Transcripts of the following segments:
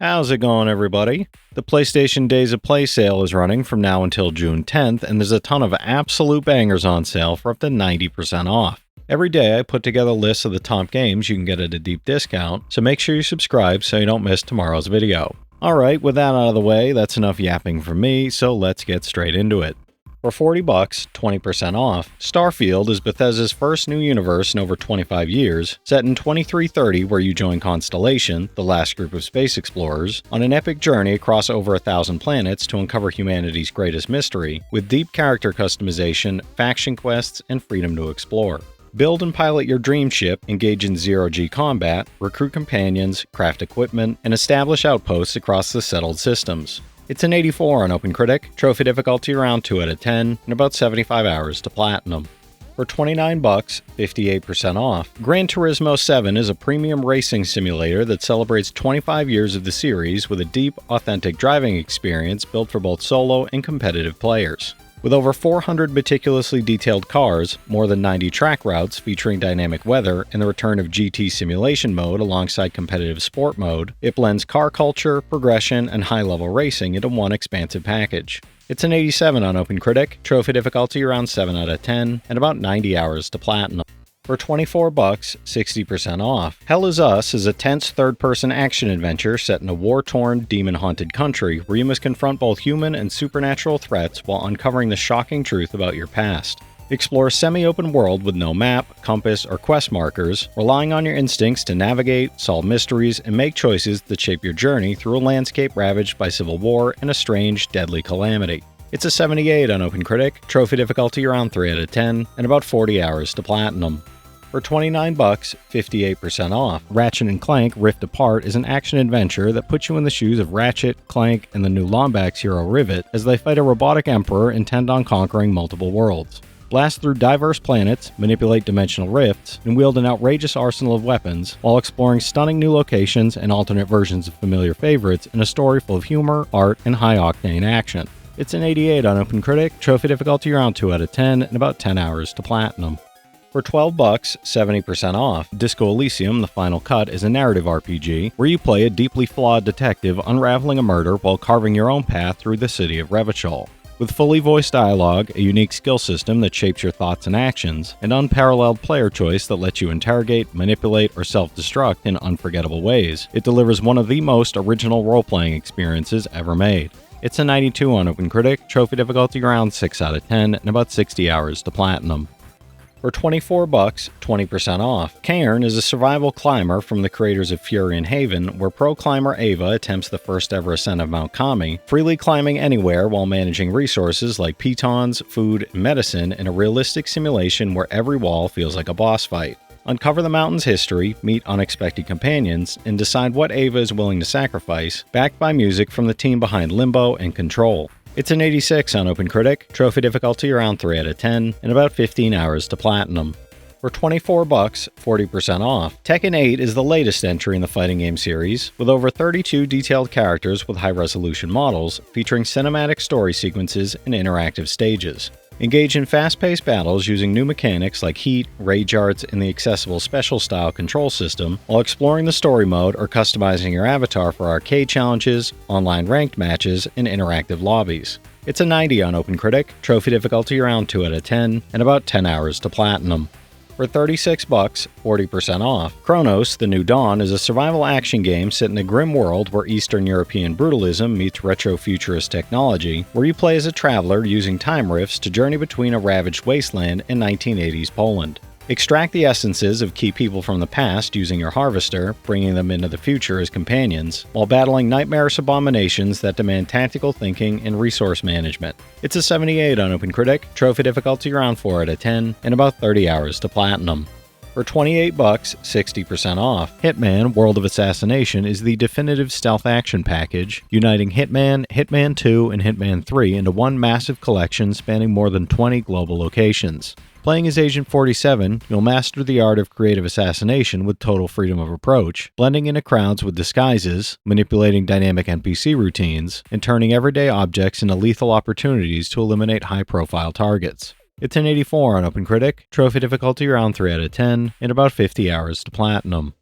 How's it going, everybody? The PlayStation Days of Play sale is running from now until June 10th, and there's a ton of absolute bangers on sale for up to 90% off. Every day I put together lists of the top games you can get at a deep discount, so make sure you subscribe so you don't miss tomorrow's video. Alright, with that out of the way, that's enough yapping from me, so let's get straight into it. For $40, 20% off, Starfield is Bethesda's first new universe in over 25 years, set in 2330 where you join Constellation, the last group of space explorers, on an epic journey across over 1,000 planets to uncover humanity's greatest mystery, with deep character customization, faction quests, and freedom to explore. Build and pilot your dream ship, engage in zero-G combat, recruit companions, craft equipment, and establish outposts across the settled systems. It's an 84 on OpenCritic, trophy difficulty around 2 out of 10, and about 75 hours to platinum. For $29, 58% off, Gran Turismo 7 is a premium racing simulator that celebrates 25 years of the series with a deep, authentic driving experience built for both solo and competitive players. With over 400 meticulously detailed cars, more than 90 track routes featuring dynamic weather, and the return of GT simulation mode alongside competitive sport mode, it blends car culture, progression, and high-level racing into one expansive package. It's an 87 on OpenCritic, trophy difficulty around 7 out of 10, and about 90 hours to platinum. For $24, 60% off. Hell Is Us is a tense third-person action-adventure set in a war-torn, demon-haunted country where you must confront both human and supernatural threats while uncovering the shocking truth about your past. Explore a semi-open world with no map, compass, or quest markers, relying on your instincts to navigate, solve mysteries, and make choices that shape your journey through a landscape ravaged by civil war and a strange, deadly calamity. It's a 78 on OpenCritic, trophy difficulty around 3 out of 10, and about 40 hours to platinum. For $29, 58% off, Ratchet and Clank Rift Apart is an action-adventure that puts you in the shoes of Ratchet, Clank, and the new Lombax hero Rivet as they fight a robotic emperor intent on conquering multiple worlds. Blast through diverse planets, manipulate dimensional rifts, and wield an outrageous arsenal of weapons, while exploring stunning new locations and alternate versions of familiar favorites in a story full of humor, art, and high-octane action. It's an 88 on OpenCritic, trophy difficulty around 2 out of 10, and about 10 hours to platinum. For $12, 70% off, Disco Elysium: The Final Cut is a narrative RPG where you play a deeply flawed detective unraveling a murder while carving your own path through the city of Revachol. With fully voiced dialogue, a unique skill system that shapes your thoughts and actions, and unparalleled player choice that lets you interrogate, manipulate, or self-destruct in unforgettable ways, it delivers one of the most original role-playing experiences ever made. It's a 92 on OpenCritic, trophy difficulty around 6 out of 10, and about 60 hours to platinum. For $24, 20% off, Cairn is a survival climber from the creators of Fury and Haven, where pro climber Ava attempts the first ever ascent of Mount Kami, freely climbing anywhere while managing resources like pitons, food, and medicine in a realistic simulation where every wall feels like a boss fight. Uncover the mountain's history, meet unexpected companions, and decide what Ava is willing to sacrifice, backed by music from the team behind Limbo and Control. It's an 86 on OpenCritic, trophy difficulty around 3 out of 10, and about 15 hours to platinum. For $24, 40% off, Tekken 8 is the latest entry in the fighting game series, with over 32 detailed characters with high-resolution models, featuring cinematic story sequences and interactive stages. Engage in fast-paced battles using new mechanics like heat, rage arts, and the accessible special-style control system, while exploring the story mode or customizing your avatar for arcade challenges, online ranked matches, and interactive lobbies. It's a 90 on OpenCritic, trophy difficulty around 2 out of 10, and about 10 hours to platinum. For $36, 40% off, Cronos The New Dawn is a survival action game set in a grim world where Eastern European brutalism meets retro-futurist technology, where you play as a traveler using time rifts to journey between a ravaged wasteland and 1980s Poland. Extract the essences of key people from the past using your harvester, bringing them into the future as companions, while battling nightmarish abominations that demand tactical thinking and resource management. It's a 78 on OpenCritic, trophy difficulty around 4 out of 10, and about 30 hours to platinum. For $28, 60% off, Hitman World of Assassination is the definitive stealth action package, uniting Hitman, Hitman 2, and Hitman 3 into one massive collection spanning more than 20 global locations. Playing as Agent 47, you'll master the art of creative assassination with total freedom of approach, blending into crowds with disguises, manipulating dynamic NPC routines, and turning everyday objects into lethal opportunities to eliminate high-profile targets. It's an 84 on OpenCritic, trophy difficulty around 3 out of 10, and about 50 hours to platinum.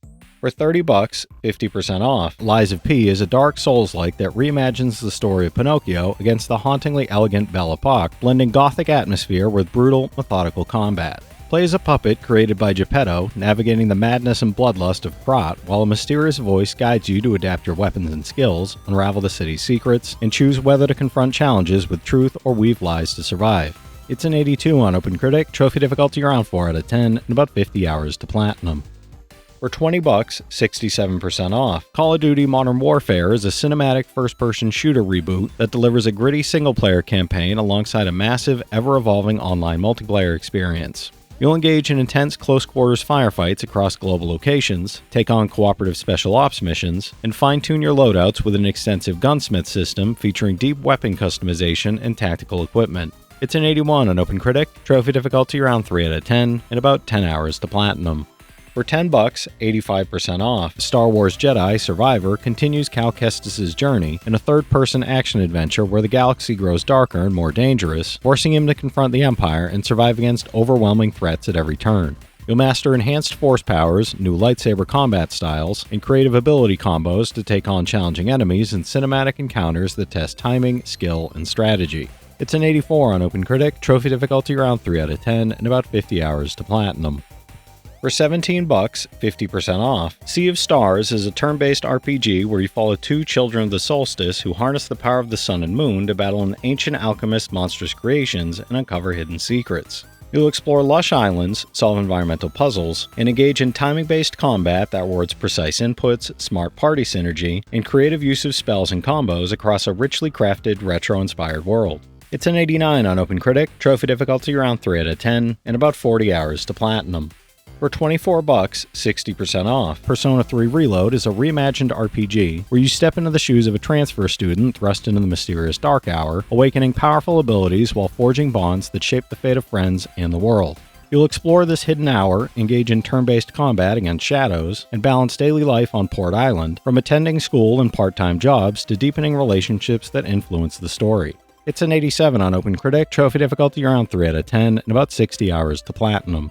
For $30, 50% off, Lies of P is a dark Souls-like that reimagines the story of Pinocchio against the hauntingly elegant Belle Epoque, blending gothic atmosphere with brutal, methodical combat. Play as a puppet created by Geppetto, navigating the madness and bloodlust of Prat, while a mysterious voice guides you to adapt your weapons and skills, unravel the city's secrets, and choose whether to confront challenges with truth or weave lies to survive. It's an 82 on OpenCritic, trophy difficulty around 4 out of 10, and about 50 hours to platinum. For $20, 67% off, Call of Duty Modern Warfare is a cinematic first-person shooter reboot that delivers a gritty single-player campaign alongside a massive, ever-evolving online multiplayer experience. You'll engage in intense close-quarters firefights across global locations, take on cooperative special ops missions, and fine-tune your loadouts with an extensive gunsmith system featuring deep weapon customization and tactical equipment. It's an 81 on OpenCritic, trophy difficulty around 3 out of 10, and about 10 hours to platinum. For $10, 85% off, Star Wars Jedi Survivor continues Cal Kestis' journey in a third-person action adventure where the galaxy grows darker and more dangerous, forcing him to confront the Empire and survive against overwhelming threats at every turn. You'll master enhanced force powers, new lightsaber combat styles, and creative ability combos to take on challenging enemies in cinematic encounters that test timing, skill, and strategy. It's an 84 on OpenCritic, trophy difficulty around 3 out of 10, and about 50 hours to platinum. For $17, 50% off, Sea of Stars is a turn-based RPG where you follow two children of the solstice who harness the power of the sun and moon to battle an ancient alchemist's monstrous creations and uncover hidden secrets. You'll explore lush islands, solve environmental puzzles, and engage in timing-based combat that rewards precise inputs, smart party synergy, and creative use of spells and combos across a richly crafted, retro-inspired world. It's an 89 on OpenCritic, trophy difficulty around 3 out of 10, and about 40 hours to platinum. For $24, 60% off, Persona 3 Reload is a reimagined RPG where you step into the shoes of a transfer student thrust into the mysterious Dark Hour, awakening powerful abilities while forging bonds that shape the fate of friends and the world. You'll explore this hidden hour, engage in turn-based combat against shadows, and balance daily life on Port Island, from attending school and part-time jobs to deepening relationships that influence the story. It's an 87 on OpenCritic, trophy difficulty around 3 out of 10, and about 60 hours to platinum.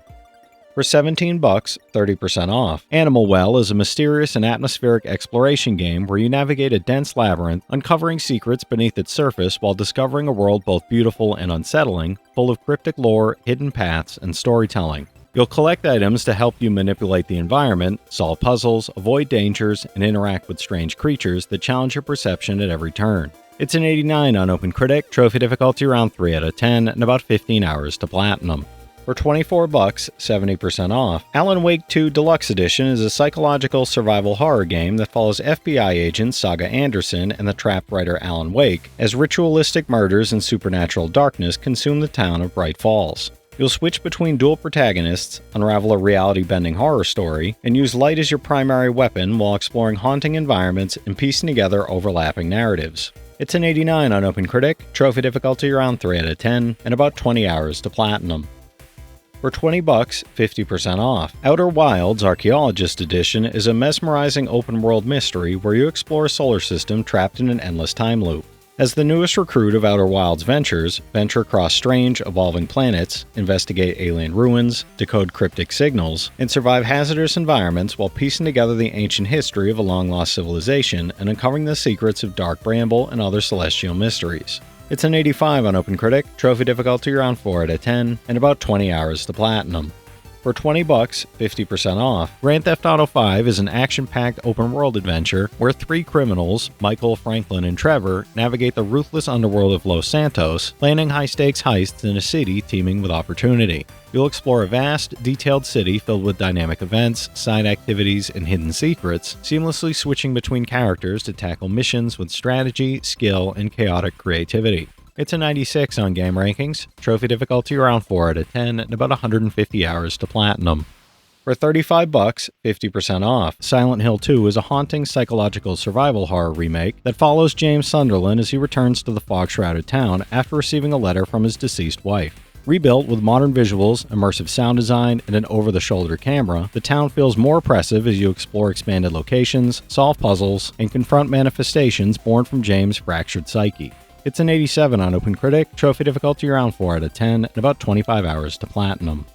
For $17, 30% off, Animal Well is a mysterious and atmospheric exploration game where you navigate a dense labyrinth, uncovering secrets beneath its surface while discovering a world both beautiful and unsettling, full of cryptic lore, hidden paths, and storytelling. You'll collect items to help you manipulate the environment, solve puzzles, avoid dangers, and interact with strange creatures that challenge your perception at every turn. It's an 89 on OpenCritic, trophy difficulty around 3 out of 10, and about 15 hours to platinum. For $24, 70% off, Alan Wake 2 Deluxe Edition is a psychological survival horror game that follows FBI agent Saga Anderson and the trapped writer Alan Wake as ritualistic murders and supernatural darkness consume the town of Bright Falls. You'll switch between dual protagonists, unravel a reality-bending horror story, and use light as your primary weapon while exploring haunting environments and piecing together overlapping narratives. It's an 89 on OpenCritic, trophy difficulty around 3 out of 10, and about 20 hours to platinum. For $20, 50% off, Outer Wilds Archaeologist Edition is a mesmerizing open-world mystery where you explore a solar system trapped in an endless time loop. As the newest recruit of Outer Wilds ventures, venture across strange, evolving planets, investigate alien ruins, decode cryptic signals, and survive hazardous environments while piecing together the ancient history of a long-lost civilization and uncovering the secrets of Dark Bramble and other celestial mysteries. It's an 85 on OpenCritic, trophy difficulty around 4 out of 10, and about 20 hours to platinum. For $20, 50% off, Grand Theft Auto V is an action-packed open-world adventure where three criminals, Michael, Franklin, and Trevor, navigate the ruthless underworld of Los Santos, planning high-stakes heists in a city teeming with opportunity. You'll explore a vast, detailed city filled with dynamic events, side activities, and hidden secrets, seamlessly switching between characters to tackle missions with strategy, skill, and chaotic creativity. It's a 96 on Game Rankings, trophy difficulty around 4 out of 10, and about 150 hours to platinum. For $35, 50% off, Silent Hill 2 is a haunting psychological survival horror remake that follows James Sunderland as he returns to the fog-shrouded town after receiving a letter from his deceased wife. Rebuilt with modern visuals, immersive sound design, and an over-the-shoulder camera, the town feels more oppressive as you explore expanded locations, solve puzzles, and confront manifestations born from James' fractured psyche. It's an 87 on OpenCritic, trophy difficulty around 4 out of 10, and about 25 hours to platinum.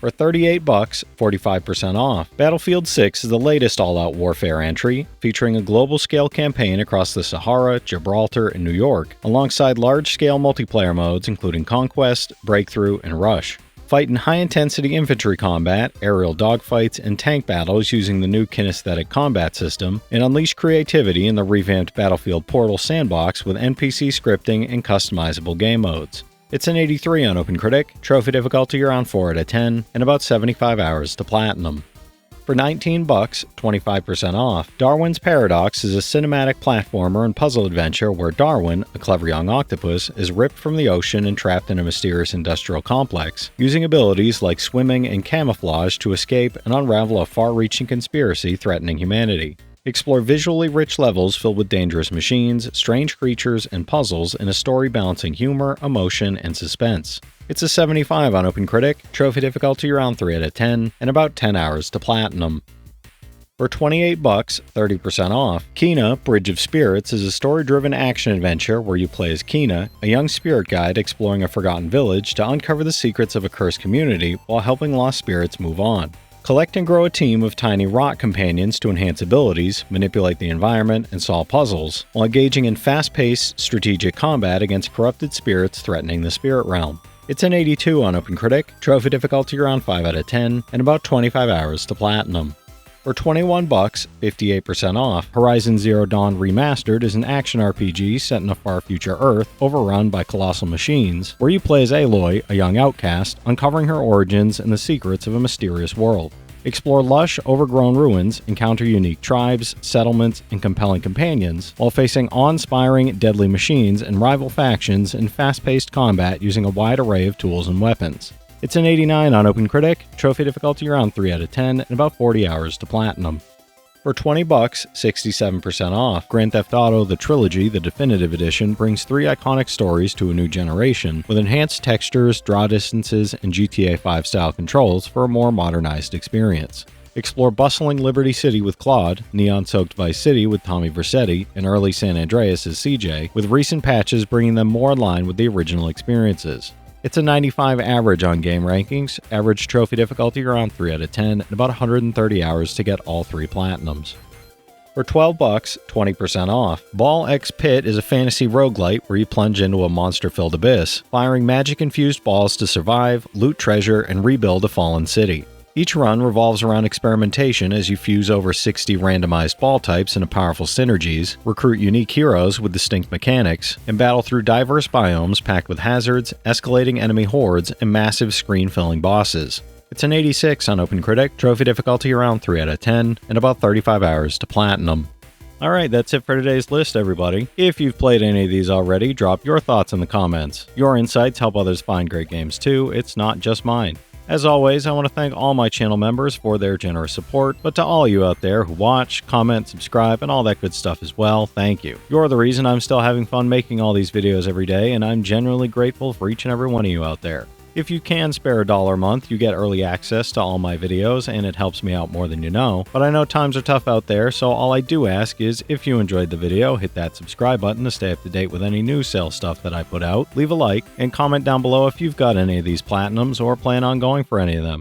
For $38, 45% off. Battlefield 6 is the latest all-out warfare entry, featuring a global-scale campaign across the Sahara, Gibraltar, and New York, alongside large-scale multiplayer modes including Conquest, Breakthrough, and Rush. Fight in high-intensity infantry combat, aerial dogfights, and tank battles using the new kinesthetic combat system, and unleash creativity in the revamped Battlefield Portal sandbox with NPC scripting and customizable game modes. It's an 83 on OpenCritic, trophy difficulty around 4 out of 10, and about 75 hours to platinum. For $19, 25% off, Darwin's Paradox is a cinematic platformer and puzzle adventure where Darwin, a clever young octopus, is ripped from the ocean and trapped in a mysterious industrial complex, using abilities like swimming and camouflage to escape and unravel a far-reaching conspiracy threatening humanity. Explore visually rich levels filled with dangerous machines, strange creatures, and puzzles in a story balancing humor, emotion, and suspense. It's a 75 on OpenCritic, trophy difficulty around 3 out of 10, and about 10 hours to platinum. For $28, 30% off, Kena, Bridge of Spirits is a story-driven action-adventure where you play as Kena, a young spirit guide exploring a forgotten village to uncover the secrets of a cursed community while helping lost spirits move on. Collect and grow a team of tiny rock companions to enhance abilities, manipulate the environment, and solve puzzles, while engaging in fast-paced, strategic combat against corrupted spirits threatening the spirit realm. It's an 82 on OpenCritic, trophy difficulty around 5 out of 10, and about 25 hours to platinum. For $21, 58% off, Horizon Zero Dawn Remastered is an action RPG set in a far future Earth overrun by colossal machines, where you play as Aloy, a young outcast, uncovering her origins and the secrets of a mysterious world. Explore lush, overgrown ruins, encounter unique tribes, settlements, and compelling companions, while facing awe-inspiring, deadly machines and rival factions in fast-paced combat using a wide array of tools and weapons. It's an 89 on OpenCritic, trophy difficulty around 3 out of 10, and about 40 hours to platinum. For $20, 67% off, Grand Theft Auto The Trilogy, the Definitive Edition, brings 3 iconic stories to a new generation, with enhanced textures, draw distances, and GTA 5-style controls for a more modernized experience. Explore bustling Liberty City with Claude, neon-soaked Vice City with Tommy Vercetti, and early San Andreas as CJ, with recent patches bringing them more in line with the original experiences. It's a 95 average on game rankings, average trophy difficulty around 3 out of 10, and about 130 hours to get all 3 platinums. For $12, 20% off, Ball X Pit is a fantasy roguelite where you plunge into a monster-filled abyss, firing magic-infused balls to survive, loot treasure, and rebuild a fallen city. Each run revolves around experimentation as you fuse over 60 randomized ball types into powerful synergies, recruit unique heroes with distinct mechanics, and battle through diverse biomes packed with hazards, escalating enemy hordes, and massive screen-filling bosses. It's an 86 on OpenCritic, trophy difficulty around 3 out of 10, and about 35 hours to platinum. Alright, that's it for today's list, everybody. If you've played any of these already, drop your thoughts in the comments. Your insights help others find great games too, it's not just mine. As always, I want to thank all my channel members for their generous support, but to all you out there who watch, comment, subscribe, and all that good stuff as well, thank you. You're the reason I'm still having fun making all these videos every day, and I'm genuinely grateful for each and every one of you out there. If you can spare $1 a month, you get early access to all my videos, and it helps me out more than you know. But I know times are tough out there, so all I do ask is, if you enjoyed the video, hit that subscribe button to stay up to date with any new sale stuff that I put out, leave a like, and comment down below if you've got any of these platinums or plan on going for any of them.